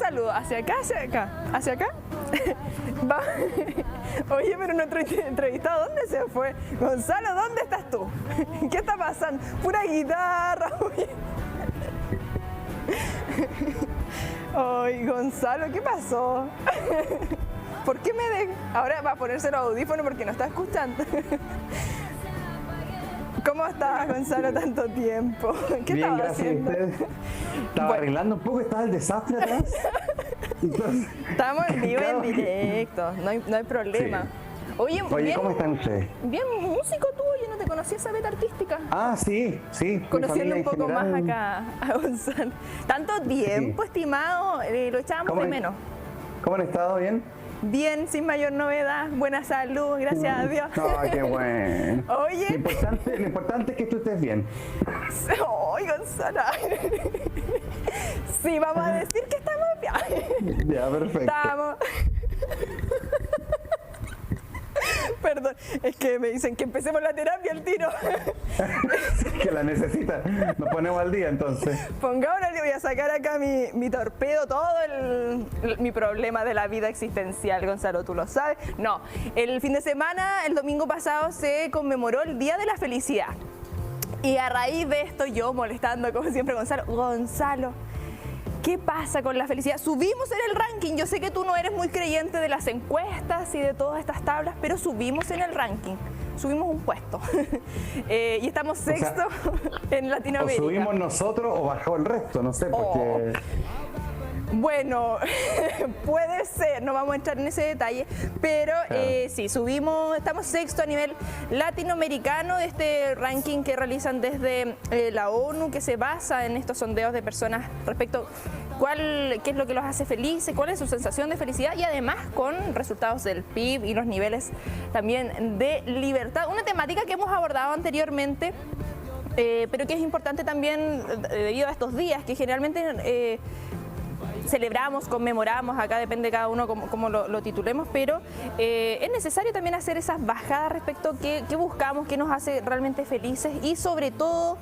saludo? ¿Hacia acá, hacia acá? ¿Hacia acá? Va. Oye, pero nuestro entrevistado, ¿dónde se fue? Gonzalo, ¿dónde estás tú? ¿Qué está pasando? Pura guitarra. Oye. Ay, Gonzalo, ¿qué pasó? ¿Por qué ahora va a ponerse los audífonos porque no está escuchando? ¿Cómo estás, Gonzalo, tanto tiempo? ¿Qué bien, estabas haciendo? Estaba arreglando un poco, estaba el desastre atrás. Entonces, estamos en vivo, en directo, no hay problema. Sí. Oye, bien, ¿cómo están ustedes? Bien, músico tú, yo no te conocía esa beta artística. Ah, sí. Conociendo un poco más acá a Gonzalo. Tanto tiempo, sí. Estimado, lo echábamos de menos. ¿Cómo han estado? ¿Bien? Bien, sin mayor novedad, buena salud, gracias a Dios. Ay, qué bueno. Oye. Lo importante es que tú estés bien. Ay, Gonzalo. Sí, vamos a decir que estamos bien. Ya, perfecto. Estamos. Perdón, es que me dicen que empecemos la terapia al tiro. Que la necesita. Nos ponemos al día entonces. Pongámonos, le voy a sacar acá mi torpedo, todo mi problema de la vida existencial, Gonzalo, tú lo sabes. No, el fin de semana, el domingo pasado, se conmemoró el Día de la Felicidad. Y a raíz de esto, yo molestando, como siempre, Gonzalo, ¿qué pasa con la felicidad? Subimos en el ranking, yo sé que tú no eres muy creyente de las encuestas y de todas estas tablas, pero subimos en el ranking, subimos un puesto y estamos sexto, o sea, en Latinoamérica. O subimos nosotros o bajó el resto, no sé, porque... Bueno, puede ser, no vamos a entrar en ese detalle, pero claro. Sí, estamos sexto a nivel latinoamericano de este ranking que realizan desde la ONU, que se basa en estos sondeos de personas respecto a qué es lo que los hace felices, cuál es su sensación de felicidad y además con resultados del PIB y los niveles también de libertad. Una temática que hemos abordado anteriormente, pero que es importante también debido a estos días que generalmente... celebramos, conmemoramos, acá depende cada uno cómo lo titulemos, pero es necesario también hacer esas bajadas respecto a qué buscamos, qué nos hace realmente felices y sobre todo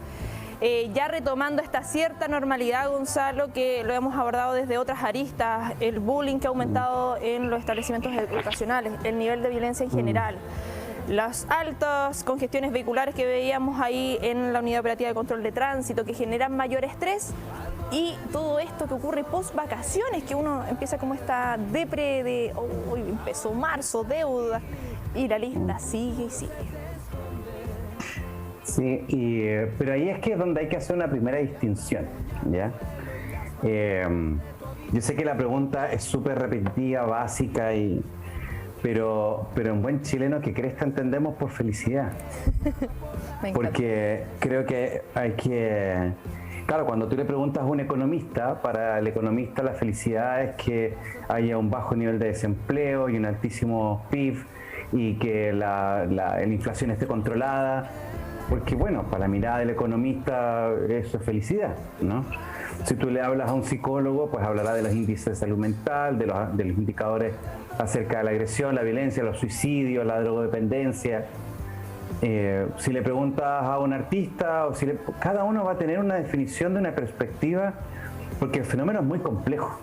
ya retomando esta cierta normalidad, Gonzalo, que lo hemos abordado desde otras aristas, el bullying que ha aumentado en los establecimientos educacionales, el nivel de violencia en general. Las altas congestiones vehiculares que veíamos ahí en la Unidad Operativa de Control de Tránsito que generan mayor estrés y todo esto que ocurre post vacaciones, que uno empieza como esta depre de hoy empezó marzo, deuda y la lista sigue y sigue. Sí, pero ahí es que es donde hay que hacer una primera distinción, ¿ya? Yo sé que la pregunta es súper repetitiva, básica pero en buen chileno, ¿qué crees que entendemos por felicidad? Porque creo que hay que... Claro, cuando tú le preguntas a un economista, para el economista la felicidad es que haya un bajo nivel de desempleo y un altísimo PIB y que la inflación esté controlada, porque bueno, para la mirada del economista eso es felicidad, ¿no? Si tú le hablas a un psicólogo, pues hablará de los índices de salud mental, de los indicadores acerca de la agresión, la violencia, los suicidios, la drogodependencia. Si le preguntas a un artista, cada uno va a tener una definición de una perspectiva, porque el fenómeno es muy complejo.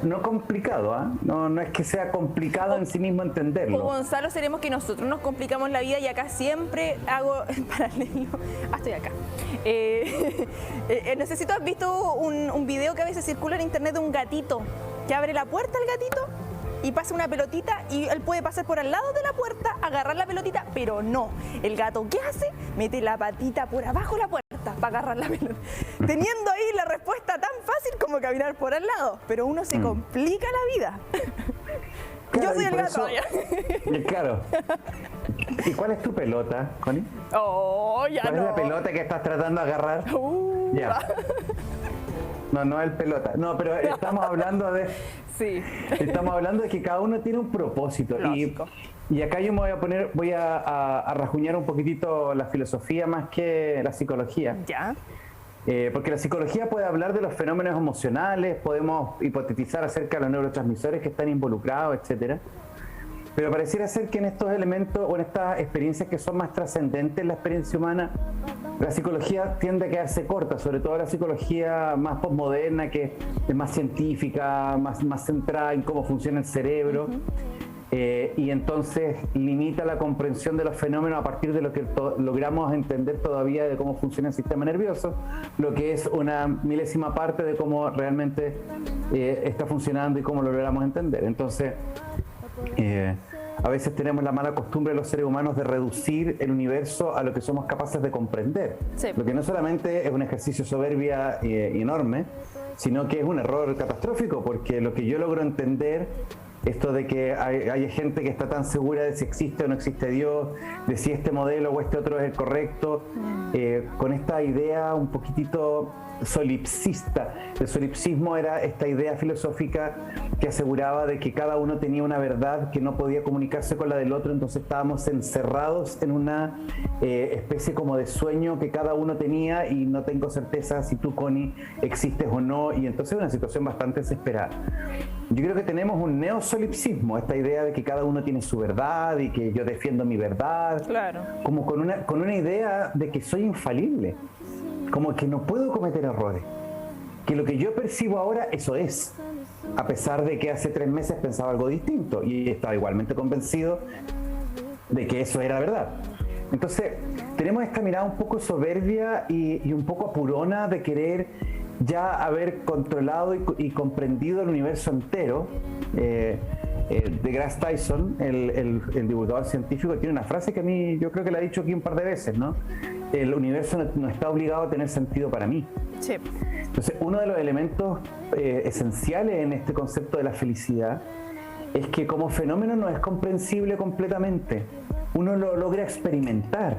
No complicado, ¿ah? No es que sea complicado en sí mismo entenderlo. Gonzalo, seremos que nosotros nos complicamos la vida y acá siempre hago en paralelo. Estoy acá. No sé si tú has visto un video que a veces circula en internet de un gatito que abre la puerta al gatito y pasa una pelotita y él puede pasar por al lado de la puerta, agarrar la pelotita, pero no. El gato, ¿qué hace? Mete la patita por abajo de la puerta para agarrar la pelota. Teniendo ahí la respuesta tan fácil como caminar por al lado, pero uno se complica la vida. Claro, yo soy el gato. Claro. ¿Y cuál es tu pelota, Connie? Oh, ya ¿Cuál no. es la pelota que estás tratando de agarrar? Ya. No es pelota. No, pero estamos hablando de... Sí. Estamos hablando de que cada uno tiene un propósito. Y acá yo me voy a rajuñar un poquitito la filosofía más que la psicología. Ya. Porque la psicología puede hablar de los fenómenos emocionales, podemos hipotetizar acerca de los neurotransmisores que están involucrados, etcétera. Pero pareciera ser que en estos elementos o en estas experiencias que son más trascendentes en la experiencia humana, la psicología tiende a quedarse corta, sobre todo la psicología más postmoderna, que es más científica, más centrada en cómo funciona el cerebro. Y entonces limita la comprensión de los fenómenos a partir de lo que logramos entender todavía de cómo funciona el sistema nervioso, lo que es una milésima parte de cómo realmente está funcionando y cómo lo logramos entender. Entonces, a veces tenemos la mala costumbre de los seres humanos de reducir el universo a lo que somos capaces de comprender, sí. Lo que no solamente es un ejercicio de soberbia enorme, sino que es un error catastrófico, porque lo que yo logro entender, esto de que hay gente que está tan segura de si existe o no existe Dios, de si este modelo o este otro es el correcto, con esta idea un poquitito solipsista. El solipsismo era esta idea filosófica que aseguraba de que cada uno tenía una verdad que no podía comunicarse con la del otro, entonces estábamos encerrados en una especie como de sueño que cada uno tenía y no tengo certeza si tú, Connie, existes o no, y entonces es una situación bastante desesperada. Yo creo que tenemos un neosolipsismo, esta idea de que cada uno tiene su verdad y que yo defiendo mi verdad, claro. Como con una idea de que soy infalible, como que no puedo cometer errores, que lo que yo percibo ahora, eso es, a pesar de que hace 3 meses pensaba algo distinto y estaba igualmente convencido de que eso era verdad. Entonces, tenemos esta mirada un poco soberbia y un poco apurona de querer ya haber controlado y comprendido el universo entero. DeGrasse Tyson, el divulgador científico, tiene una frase que a mí, yo creo que la he dicho aquí un par de veces, ¿no? El universo no está obligado a tener sentido para mí. Sí. Entonces, uno de los elementos esenciales en este concepto de la felicidad es que como fenómeno no es comprensible completamente. Uno lo logra experimentar,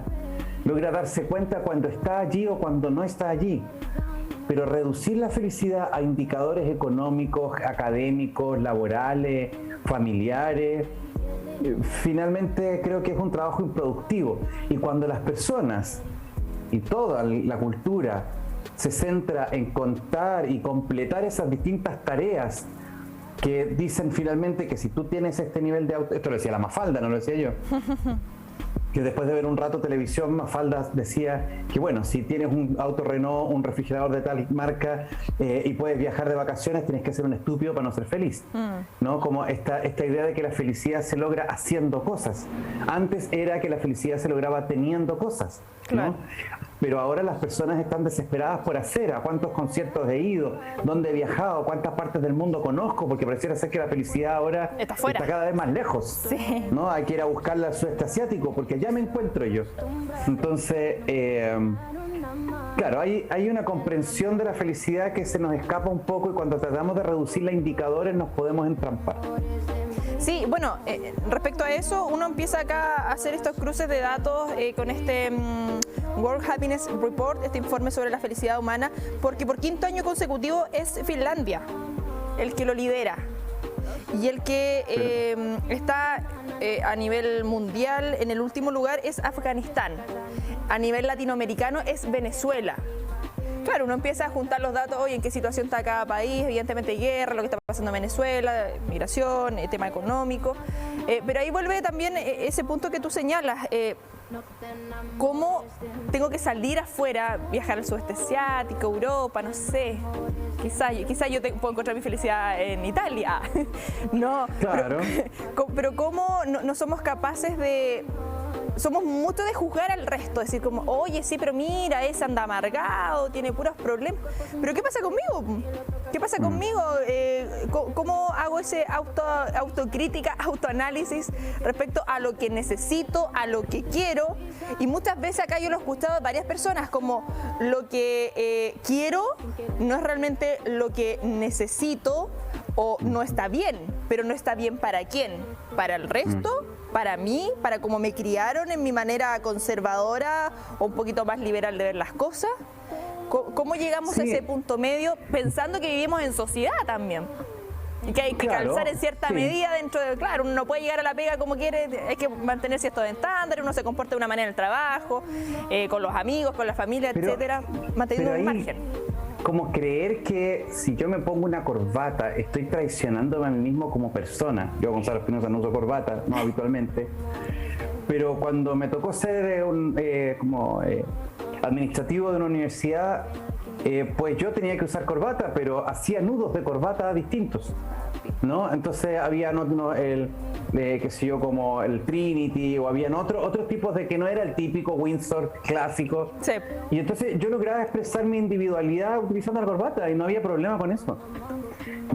logra darse cuenta cuando está allí o cuando no está allí. Pero reducir la felicidad a indicadores económicos, académicos, laborales, familiares, finalmente creo que es un trabajo improductivo. Y cuando las personas y toda la cultura se centra en contar y completar esas distintas tareas que dicen finalmente que si tú tienes este nivel de auto... Esto lo decía la Mafalda, no lo decía yo. Que después de ver un rato televisión, Mafalda decía que bueno, si tienes un auto Renault, un refrigerador de tal marca y puedes viajar de vacaciones, tienes que ser un estúpido para no ser feliz, ¿no? Como esta idea de que la felicidad se logra haciendo cosas. Antes era que la felicidad se lograba teniendo cosas, ¿no? Claro. Pero ahora las personas están desesperadas por hacer. ¿A cuántos conciertos he ido? ¿Dónde he viajado? ¿Cuántas partes del mundo conozco? Porque pareciera ser que la felicidad ahora está cada vez más lejos, sí. ¿no? Hay que ir a buscarla al sudeste asiático porque ya me encuentro yo. Entonces, claro, hay una comprensión de la felicidad que se nos escapa un poco y cuando tratamos de reducirla a indicadores nos podemos entrampar. Sí, bueno, respecto a eso, uno empieza acá a hacer estos cruces de datos con este World Happiness Report, este informe sobre la felicidad humana, porque por 5º año consecutivo es Finlandia el que lo lidera y el que está a nivel mundial en el último lugar es Afganistán, a nivel latinoamericano es Venezuela. Claro, uno empieza a juntar los datos, hoy en qué situación está cada país, evidentemente guerra, lo que está pasando en Venezuela, migración, tema económico, pero ahí vuelve también ese punto que tú señalas, cómo tengo que salir afuera, viajar al sudeste asiático, Europa, no sé, quizá yo puedo encontrar mi felicidad en Italia, no, claro. pero cómo no somos capaces de... Somos mucho de juzgar al resto, decir como, oye, sí, pero mira, ese anda amargado, tiene puros problemas. Pero ¿qué pasa conmigo? ¿Qué pasa conmigo? ¿Cómo hago ese autocrítica, autoanálisis respecto a lo que necesito, a lo que quiero? Y muchas veces acá yo lo he escuchado de varias personas, como lo que quiero no es realmente lo que necesito o no está bien, pero no está bien ¿para quién? ¿Para el resto? ¿Para mí? ¿Para cómo me criaron en mi manera conservadora o un poquito más liberal de ver las cosas? ¿Cómo llegamos a ese punto medio pensando que vivimos en sociedad también? Y que hay que calzar en cierta medida dentro de... Claro, uno no puede llegar a la pega como quiere, hay que mantener ciertos estándares, uno se comporta de una manera en el trabajo, con los amigos, con la familia, etcétera, manteniendo un margen. como creer que si yo me pongo una corbata, estoy traicionándome a mí mismo como persona. Yo, Gonzalo Espinosa, no uso corbata, no habitualmente. Pero cuando me tocó ser administrativo de una universidad, pues yo tenía que usar corbata, pero hacía nudos de corbata distintos, ¿no? Entonces había qué sé yo, como el Trinity, o habían otros tipos de que no era el típico Windsor clásico. Sí. Y entonces yo lograba expresar mi individualidad utilizando la corbata y no había problema con eso.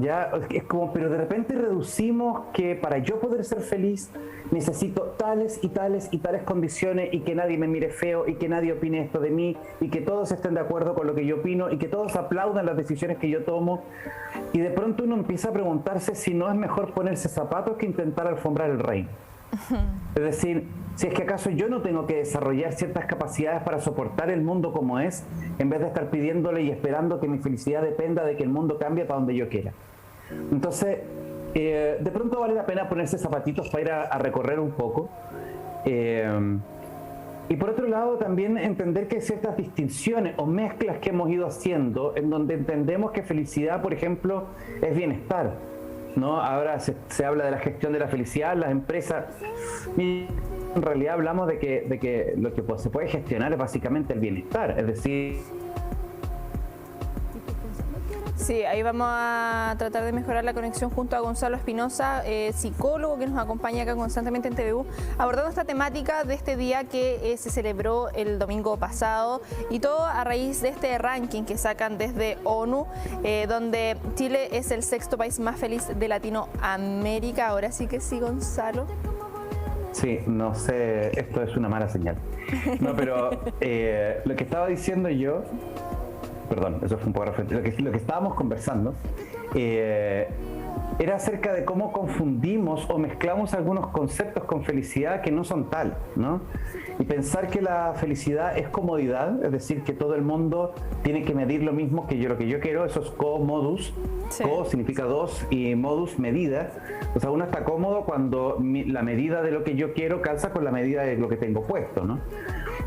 Ya es como, pero de repente reducimos que para yo poder ser feliz necesito tales y tales y tales condiciones, y que nadie me mire feo, y que nadie opine esto de mí, y que todos estén de acuerdo con lo que yo opino, y que todos aplaudan las decisiones que yo tomo. Y de pronto uno empieza a preguntarse si no es mejor ponerse zapatos que intentar alfombrar el reino. Es decir, si es que acaso yo no tengo que desarrollar ciertas capacidades para soportar el mundo como es, en vez de estar pidiéndole y esperando que mi felicidad dependa de que el mundo cambie para donde yo quiera. Entonces, de pronto vale la pena ponerse zapatitos para ir a recorrer un poco. Y por otro lado, también entender que hay ciertas distinciones o mezclas que hemos ido haciendo en donde entendemos que felicidad, por ejemplo, es bienestar, ¿no? Ahora se habla de la gestión de la felicidad, las empresas, y en realidad hablamos de que lo que se puede gestionar es básicamente el bienestar, es decir... Sí, ahí vamos a tratar de mejorar la conexión junto a Gonzalo Espinosa, psicólogo que nos acompaña acá constantemente en TVU, abordando esta temática de este día que se celebró el domingo pasado, y todo a raíz de este ranking que sacan desde ONU, donde Chile es el 6º país más feliz de Latinoamérica. Ahora sí que sí, Gonzalo. Sí, no sé, esto es una mala señal. No, pero lo que estaba diciendo yo... Perdón, eso fue un poco referente. Lo que estábamos conversando era acerca de cómo confundimos o mezclamos algunos conceptos con felicidad que no son tal, ¿no? Y pensar que la felicidad es comodidad, es decir, que todo el mundo tiene que medir lo mismo que yo, lo que yo quiero, eso es co-modus. Sí. Co significa dos y modus, medida. O sea, uno está cómodo cuando la medida de lo que yo quiero calza con la medida de lo que tengo puesto, ¿no?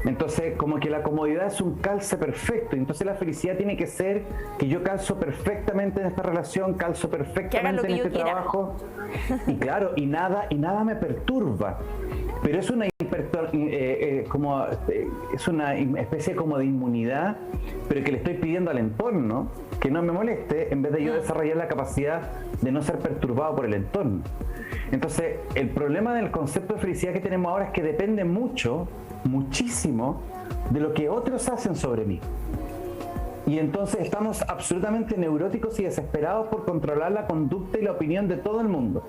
Entonces, como que la comodidad es un calce perfecto. Entonces, la felicidad tiene que ser que yo calzo perfectamente en esta relación, calzo perfectamente en este trabajo. Y claro, y nada me perturba. Pero es una es una especie como de inmunidad, pero que le estoy pidiendo al entorno que no me moleste, en vez de yo desarrollar la capacidad de no ser perturbado por el entorno. Entonces, el problema del concepto de felicidad que tenemos ahora es que depende muchísimo de lo que otros hacen sobre mí. Y entonces estamos absolutamente neuróticos y desesperados por controlar la conducta y la opinión de todo el mundo,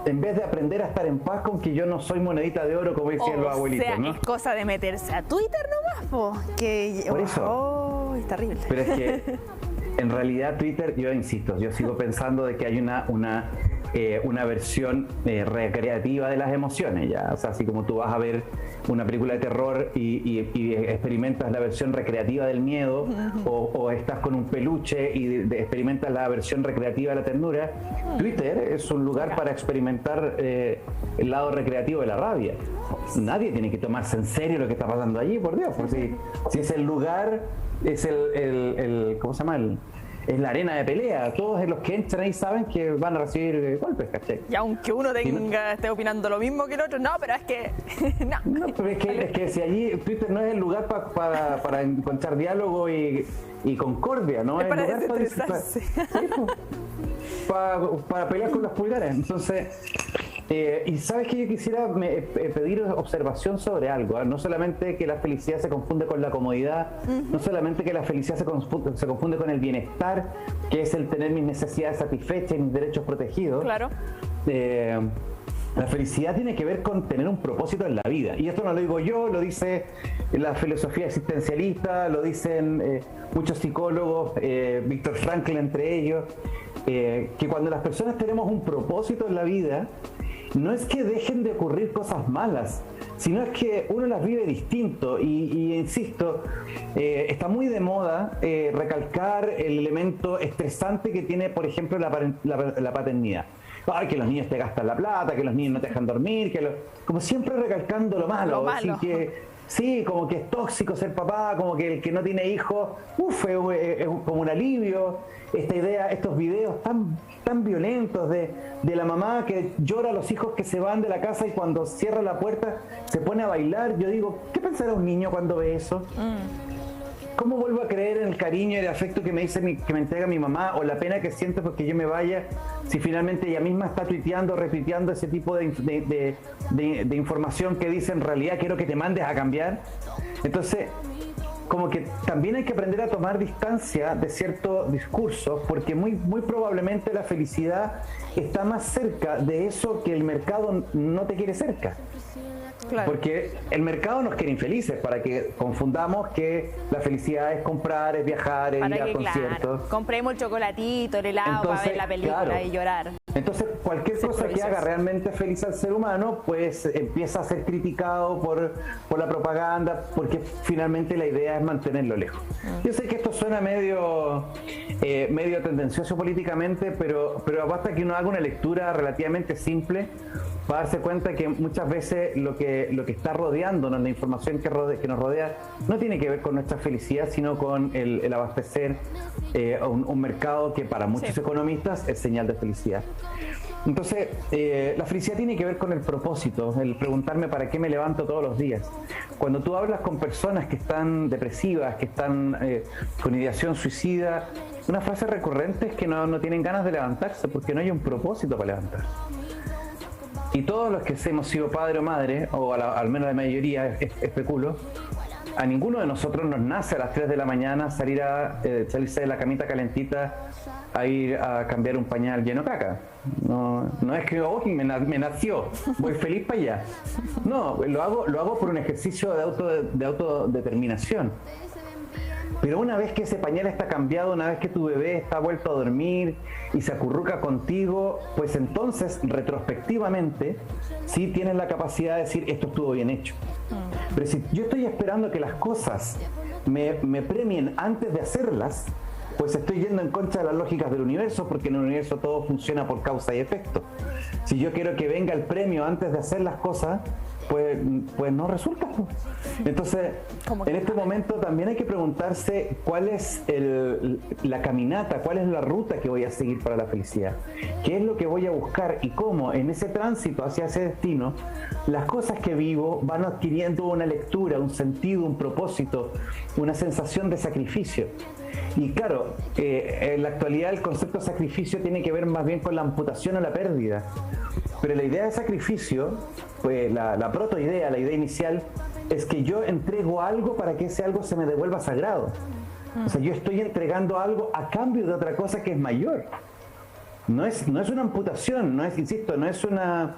en vez de aprender a estar en paz con que yo no soy monedita de oro, como decían los abuelitos, ¿no? O sea, ¿no? Es cosa de meterse a Twitter nomás, po. Por eso. Es terrible. Pero es que, en realidad, Twitter, yo insisto, yo sigo pensando de que hay una versión recreativa de las emociones, ya. O sea, así como tú vas a ver una película de terror y experimentas la versión recreativa del miedo, o estás con un peluche y experimentas la versión recreativa de la ternura, Twitter es un lugar para experimentar el lado recreativo de la rabia. Nadie tiene que tomarse en serio lo que está pasando allí, por Dios, porque si es el lugar, es el ¿cómo se llama? Es la arena de pelea. Todos los que entran ahí saben que van a recibir golpes, ¿cachai? Y aunque uno esté opinando lo mismo que el otro, no, pero es que... no, pero es que si allí Twitter no es el lugar para encontrar diálogo y concordia, ¿no? Es para el lugar para pelear con los pulgares. Entonces, y sabes que yo quisiera pedir observación sobre algo, ¿eh? No solamente que la felicidad se confunde con la comodidad, no solamente que la felicidad se confunde con el bienestar, que es el tener mis necesidades satisfechas y mis derechos protegidos. Claro. La felicidad tiene que ver con tener un propósito en la vida. Y esto no lo digo yo, lo dice la filosofía existencialista, lo dicen muchos psicólogos, Viktor Frankl entre ellos, que cuando las personas tenemos un propósito en la vida, no es que dejen de ocurrir cosas malas, sino es que uno las vive distinto. Y insisto, está muy de moda recalcar el elemento estresante que tiene, por ejemplo, la paternidad. Ay, que los niños te gastan la plata, que los niños no te dejan dormir, como siempre recalcando lo malo. Lo malo. Así sí, como que es tóxico ser papá, como que el que no tiene hijos, es como un alivio. Esta idea, estos videos tan violentos de la mamá que llora a los hijos que se van de la casa y cuando cierra la puerta se pone a bailar. Yo digo, ¿qué pensará un niño cuando ve eso? ¿Cómo vuelvo a creer en el cariño y el afecto que me entrega mi mamá, o la pena que siento porque yo me vaya, si finalmente ella misma está tuiteando, retuiteando ese tipo de información que dice en realidad quiero que te mandes a cambiar? Entonces, como que también hay que aprender a tomar distancia de ciertos discursos, porque muy probablemente la felicidad está más cerca de eso que el mercado no te quiere cerca. Claro. Porque el mercado nos quiere infelices, para que confundamos que la felicidad es comprar, es viajar, es ir a conciertos. Claro, compremos el chocolatito, el helado, para ver la película, claro, y llorar. Entonces, cualquier cosa que haga realmente feliz al ser humano, pues empieza a ser criticado por la propaganda, porque finalmente la idea es mantenerlo lejos. Yo sé que esto suena medio tendencioso políticamente, pero basta que uno haga una lectura relativamente simple para darse cuenta que muchas veces lo que está rodeándonos, la información que nos rodea, no tiene que ver con nuestra felicidad, sino con el abastecer un mercado que para muchos economistas es señal de felicidad. Entonces, la felicidad tiene que ver con el propósito, el preguntarme para qué me levanto todos los días. Cuando tú hablas con personas que están depresivas, que están con ideación suicida, una frase recurrente es que no tienen ganas de levantarse porque no hay un propósito para levantar. Y todos los que hemos sido padre o madre, o al menos la mayoría, especulo, a ninguno de nosotros nos nace a las 3 de la mañana salirse de la camita calentita a ir a cambiar un pañal lleno de caca. No es que me nació, voy feliz para allá. No, lo hago por un ejercicio de autodeterminación. Pero una vez que ese pañal está cambiado, una vez que tu bebé está vuelto a dormir y se acurruca contigo, pues entonces, retrospectivamente, sí tienes la capacidad de decir, esto estuvo bien hecho. Pero si yo estoy esperando que las cosas me premien antes de hacerlas, pues estoy yendo en contra de las lógicas del universo, porque en el universo todo funciona por causa y efecto. Si yo quiero que venga el premio antes de hacer las cosas, pues no resulta. Entonces, en este momento también hay que preguntarse cuál es la caminata, cuál es la ruta que voy a seguir para la felicidad, qué es lo que voy a buscar y cómo en ese tránsito hacia ese destino las cosas que vivo van adquiriendo una lectura, un sentido, un propósito, una sensación de sacrificio. Y claro, en la actualidad el concepto de sacrificio tiene que ver más bien con la amputación o la pérdida. Pero la idea de sacrificio, pues la protoidea, la idea inicial, es que yo entrego algo para que ese algo se me devuelva sagrado. O sea, yo estoy entregando algo a cambio de otra cosa que es mayor. No es una amputación, no es una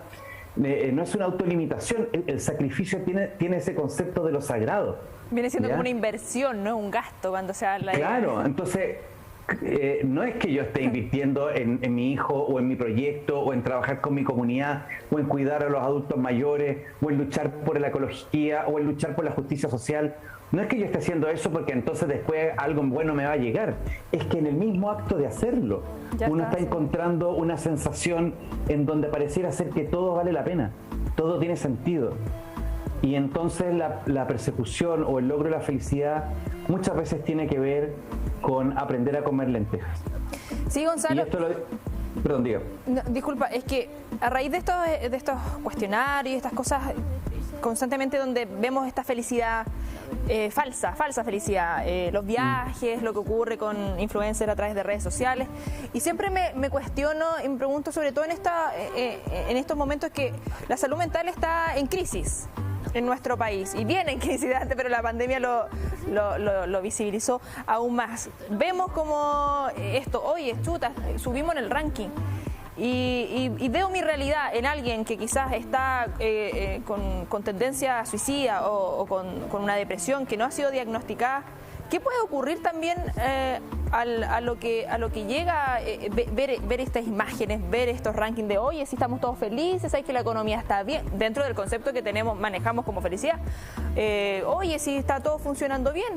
autolimitación. El sacrificio tiene ese concepto de lo sagrado. Viene siendo como una inversión, no un gasto cuando se habla de... Claro, entonces no es que yo esté invirtiendo en mi hijo o en mi proyecto o en trabajar con mi comunidad o en cuidar a los adultos mayores o en luchar por la ecología o en luchar por la justicia social. No es que yo esté haciendo eso porque entonces después algo bueno me va a llegar. Es que en el mismo acto de hacerlo uno está encontrando una sensación en donde pareciera ser que todo vale la pena, todo tiene sentido. Y entonces la persecución o el logro de la felicidad muchas veces tiene que ver con aprender a comer lentejas. Sí, Gonzalo. Y esto perdón, diga. No, disculpa, es que a raíz de estos cuestionarios, estas cosas constantemente donde vemos esta felicidad falsa felicidad, los viajes, lo que ocurre con influencers a través de redes sociales, y siempre me cuestiono y me pregunto, sobre todo en estos momentos, que la salud mental está en crisis en nuestro país, y viene en crisis de antes, pero la pandemia lo visibilizó aún más. Vemos como oye, chuta, subimos en el ranking. Y veo mi realidad en alguien que quizás está con tendencia suicida o con una depresión que no ha sido diagnosticada. ¿Qué puede ocurrir también a lo que llega ver estas imágenes, ver estos rankings de oye, si estamos todos felices, hay que la economía está bien, dentro del concepto que manejamos como felicidad, oye, si está todo funcionando bien?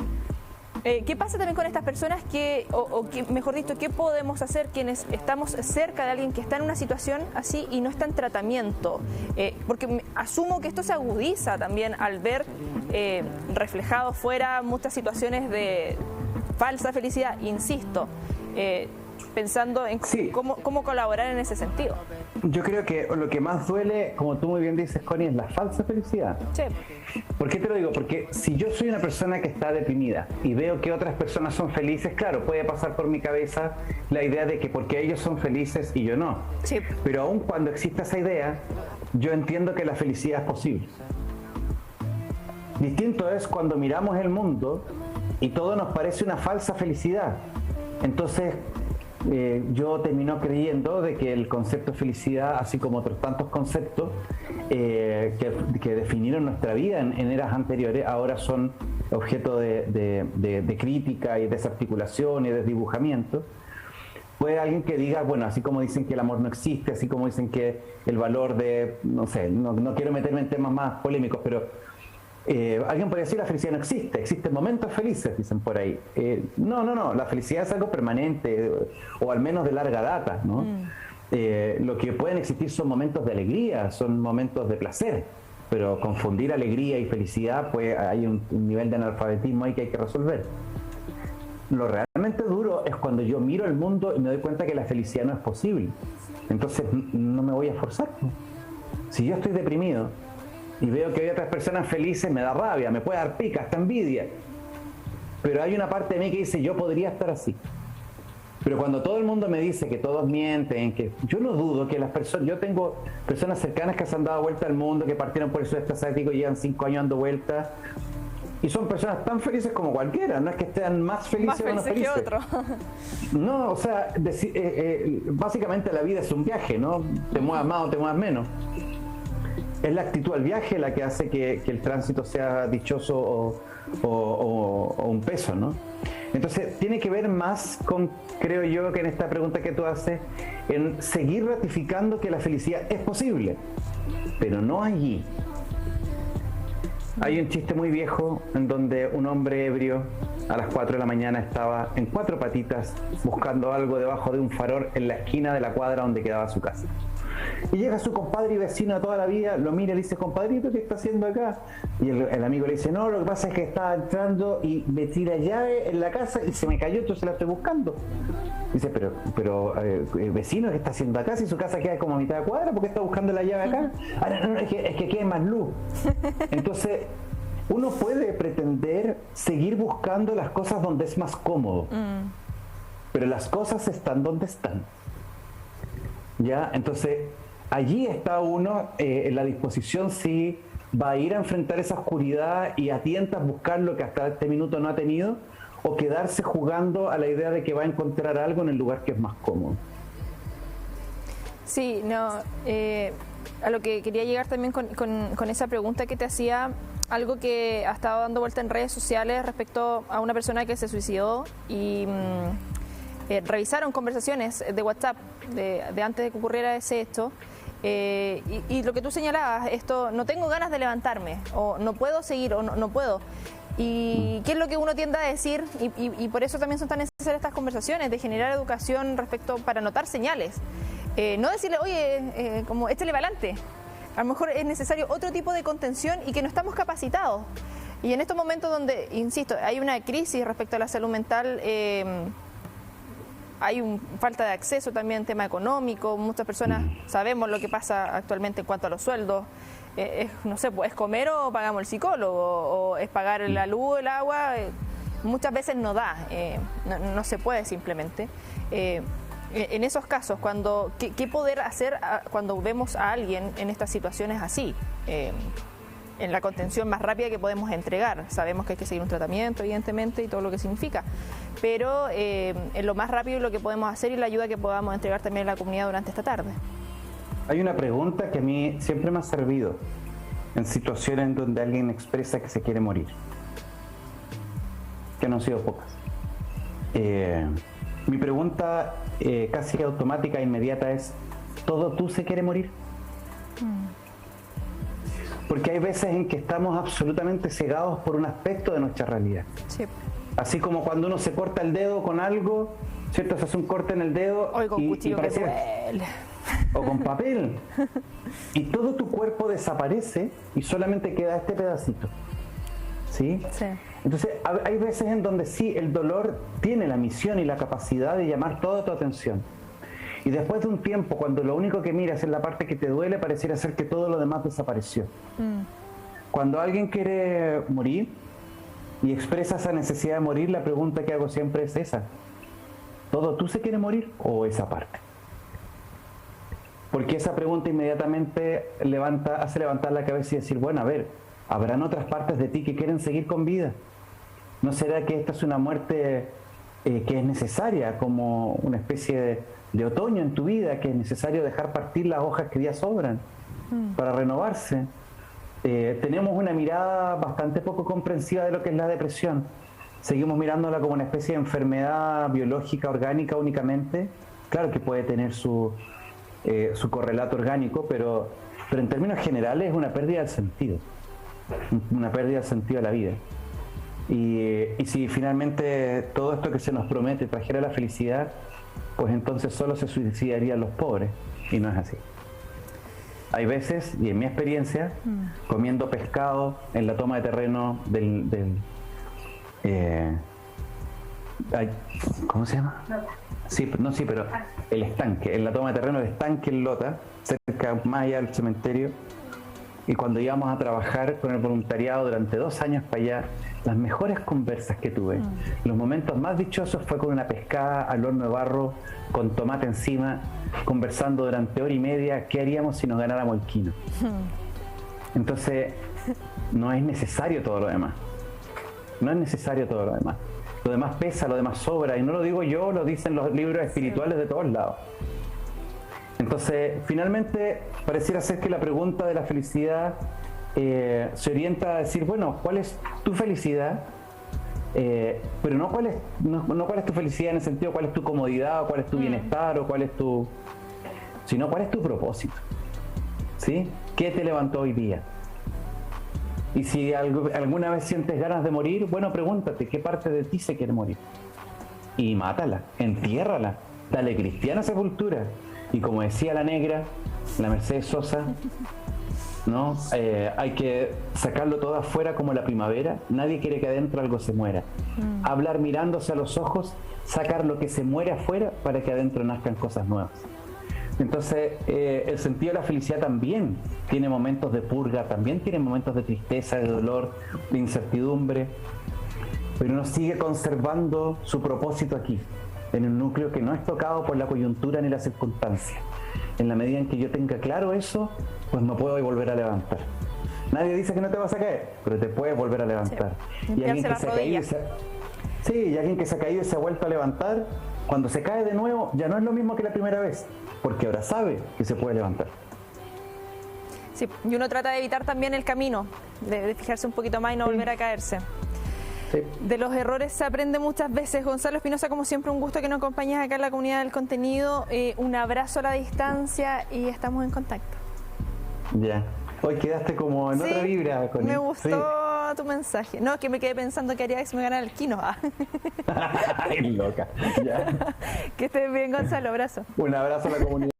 ¿Qué pasa también con estas personas mejor dicho, qué podemos hacer quienes estamos cerca de alguien que está en una situación así y no está en tratamiento? Porque asumo que esto se agudiza también al ver reflejado fuera muchas situaciones de falsa felicidad, insisto, pensando en cómo colaborar en ese sentido. Yo creo que lo que más duele, como tú muy bien dices, Connie, es la falsa felicidad. Sí. ¿Por qué te lo digo? Porque si yo soy una persona que está deprimida y veo que otras personas son felices, claro, puede pasar por mi cabeza la idea de que porque ellos son felices y yo no. Sí. Pero aun cuando exista esa idea, yo entiendo que la felicidad es posible. Distinto es cuando miramos el mundo y todo nos parece una falsa felicidad. Entonces, yo termino creyendo de que el concepto de felicidad, así como otros tantos conceptos que definieron nuestra vida en eras anteriores, ahora son objeto de crítica y desarticulación y desdibujamiento. Puede alguien que diga, bueno, así como dicen que el amor no existe, así como dicen que el valor de, no sé, no quiero meterme en temas más polémicos, pero alguien podría decir la felicidad no existe, existen momentos felices, dicen por ahí. No, la felicidad es algo permanente o al menos de larga data, ¿no? Lo que pueden existir son momentos de alegría, son momentos de placer, pero confundir alegría y felicidad, pues hay un nivel de analfabetismo ahí que hay que resolver. Lo realmente duro es cuando yo miro el mundo y me doy cuenta que la felicidad no es posible. Entonces no me voy a esforzar, ¿no? Si yo estoy deprimido y veo que hay otras personas felices, me da rabia, me puede dar pica, hasta envidia. Pero hay una parte de mí que dice, yo podría estar así. Pero cuando todo el mundo me dice que todos mienten, que yo no dudo que las personas, yo tengo personas cercanas que se han dado vuelta al mundo, que partieron por el sudeste asiático y llevan 5 años dando vueltas, y son personas tan felices como cualquiera, no es que estén más felices o menos felices. Que otro. No, o sea, básicamente la vida es un viaje, ¿no? Te muevas más o te muevas menos. Es la actitud al viaje la que hace que el tránsito sea dichoso o un peso, ¿no? Entonces, tiene que ver más con, creo yo, que en esta pregunta que tú haces, en seguir ratificando que la felicidad es posible, pero no allí. Hay un chiste muy viejo en donde un hombre ebrio a las 4 de la mañana estaba en 4 patitas buscando algo debajo de un farol en la esquina de la cuadra donde quedaba su casa. Y llega su compadre y vecino de toda la vida, lo mira y le dice, compadrito, ¿qué está haciendo acá? Y el amigo le dice, no, lo que pasa es que estaba entrando y me tira llave en la casa y se me cayó, entonces la estoy buscando. Dice, pero vecino, ¿qué está haciendo acá? Si su casa queda como a mitad de cuadra, ¿por qué está buscando la llave acá? No, es que aquí hay más luz. Entonces, uno puede pretender seguir buscando las cosas donde es más cómodo, pero las cosas están donde están. ¿Ya? Entonces, allí está uno en la disposición si va a ir a enfrentar esa oscuridad y a tientas buscar lo que hasta este minuto no ha tenido, o quedarse jugando a la idea de que va a encontrar algo en el lugar que es más cómodo. Sí, no, a lo que quería llegar también con esa pregunta que te hacía, algo que ha estado dando vuelta en redes sociales respecto a una persona que se suicidó y revisaron conversaciones de WhatsApp de antes de que ocurriera ese hecho. Y lo que tú señalabas, esto, no tengo ganas de levantarme, o no puedo seguir, o no puedo. ¿Y qué es lo que uno tiende a decir? Y por eso también son tan necesarias estas conversaciones, de generar educación respecto, para notar señales. No decirle, oye, como échale para adelante. A lo mejor es necesario otro tipo de contención y que no estamos capacitados. Y en estos momentos donde, insisto, hay una crisis respecto a la salud mental, hay falta de acceso también, tema económico, muchas personas sabemos lo que pasa actualmente en cuanto a los sueldos. No sé, pues, ¿es comer o pagamos el psicólogo? ¿O es pagar la luz, el agua? Muchas veces no da, no se puede simplemente. En esos casos, ¿qué poder hacer cuando vemos a alguien en estas situaciones así? En la contención más rápida que podemos entregar. Sabemos que hay que seguir un tratamiento, evidentemente, y todo lo que significa. Pero en lo más rápido lo que podemos hacer y la ayuda que podamos entregar también a la comunidad durante esta tarde. Hay una pregunta que a mí siempre me ha servido en situaciones en donde alguien expresa que se quiere morir, que no han sido pocas. Mi pregunta casi automática e inmediata es, ¿todo tú se quiere morir? Porque hay veces en que estamos absolutamente cegados por un aspecto de nuestra realidad. Sí. Así como cuando uno se corta el dedo con algo, ¿cierto? Se hace un corte en el dedo Hoy con cuchillo que parece, duele. o con papel. Y todo tu cuerpo desaparece y solamente queda este pedacito. ¿Sí? Sí. Entonces, hay veces en donde sí, el dolor tiene la misión y la capacidad de llamar toda tu atención. Y después de un tiempo, cuando lo único que miras es la parte que te duele, pareciera ser que todo lo demás desapareció. Cuando alguien quiere morir y expresa esa necesidad de morir, la pregunta que hago siempre es esa. ¿Todo tú se quiere morir o esa parte? Porque esa pregunta inmediatamente hace levantar la cabeza y decir, bueno, a ver, ¿habrán otras partes de ti que quieren seguir con vida? ¿No será que esta es una muerte que es necesaria, como una especie de otoño en tu vida, que es necesario dejar partir las hojas que ya sobran para renovarse? Tenemos una mirada bastante poco comprensiva de lo que es la depresión. Seguimos mirándola como una especie de enfermedad biológica, orgánica únicamente. Claro que puede tener su correlato orgánico, pero en términos generales es una pérdida del sentido. Una pérdida del sentido de la vida. Y si finalmente todo esto que se nos promete trajera la felicidad, pues entonces solo se suicidarían los pobres, y no es así. Hay veces, y en mi experiencia, comiendo pescado en la toma de terreno ¿cómo se llama? Sí, pero el estanque, en la toma de terreno del estanque en Lota, cerca, más allá del cementerio. Y cuando íbamos a trabajar con el voluntariado durante 2 años para allá, las mejores conversas que tuve, los momentos más dichosos fue con una pescada al horno de barro, con tomate encima, conversando durante 1 hora y media qué haríamos si nos ganáramos el quino. Entonces, no es necesario todo lo demás. No es necesario todo lo demás. Lo demás pesa, lo demás sobra, y no lo digo yo, lo dicen los libros espirituales de todos lados. Entonces, finalmente, pareciera ser que la pregunta de la felicidad se orienta a decir, bueno, ¿cuál es tu felicidad? Pero no cuál es tu felicidad en el sentido cuál es tu comodidad, o cuál es tu bienestar, o cuál es sino cuál es tu propósito. ¿Sí? ¿Qué te levantó hoy día? Y si alguna vez sientes ganas de morir, bueno, pregúntate, ¿qué parte de ti se quiere morir? Y mátala, entiérrala, dale cristiana sepultura. Y como decía la negra, la Mercedes Sosa, ¿no? Hay que sacarlo todo afuera como la primavera. Nadie quiere que adentro algo se muera. Hablar mirándose a los ojos, sacar lo que se muere afuera para que adentro nazcan cosas nuevas. Entonces, el sentido de la felicidad también tiene momentos de purga, también tiene momentos de tristeza, de dolor, de incertidumbre, pero uno sigue conservando su propósito aquí, en un núcleo que no es tocado por la coyuntura ni la circunstancia. En la medida en que yo tenga claro eso, pues me puedo volver a levantar. Nadie dice que no te vas a caer, pero te puedes volver a levantar. Sí. Y alguien que se ha caído y alguien que se ha caído y se ha vuelto a levantar, cuando se cae de nuevo, ya no es lo mismo que la primera vez, porque ahora sabe que se puede levantar. Sí, y uno trata de evitar también el camino, de fijarse un poquito más y no volver a caerse. Sí. De los errores se aprende muchas veces. Gonzalo Espinosa, como siempre, un gusto que nos acompañes acá en la comunidad del contenido. Un abrazo a la distancia y estamos en contacto. Ya. Hoy quedaste como en otra vibra. Me gustó tu mensaje. No, es que me quedé pensando que haría que se me ganara el quino. Ay, loca. Ya. Que estés bien, Gonzalo. Abrazo. Un abrazo a la comunidad.